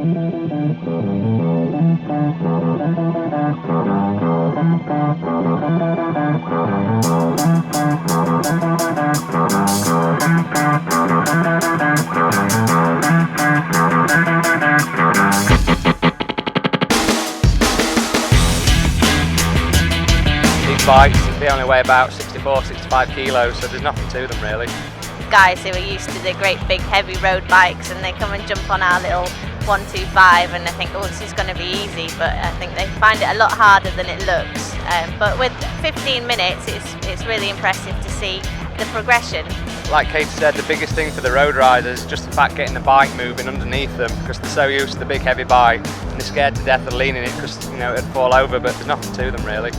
These bikes, they only weigh about 64-65 kilos, so there's nothing to them really. Guys who are used to the great big heavy road bikes, and they come and jump on our little 125 and I think, oh, this is going to be easy, but I think they find it a lot harder than it looks. But with 15 minutes it's really impressive to see the progression. Like Kate said, the biggest thing for the road riders is just the fact getting the bike moving underneath them, because they're so used to the big heavy bike and they're scared to death of leaning it because, you know, it'd fall over, but there's nothing to them really.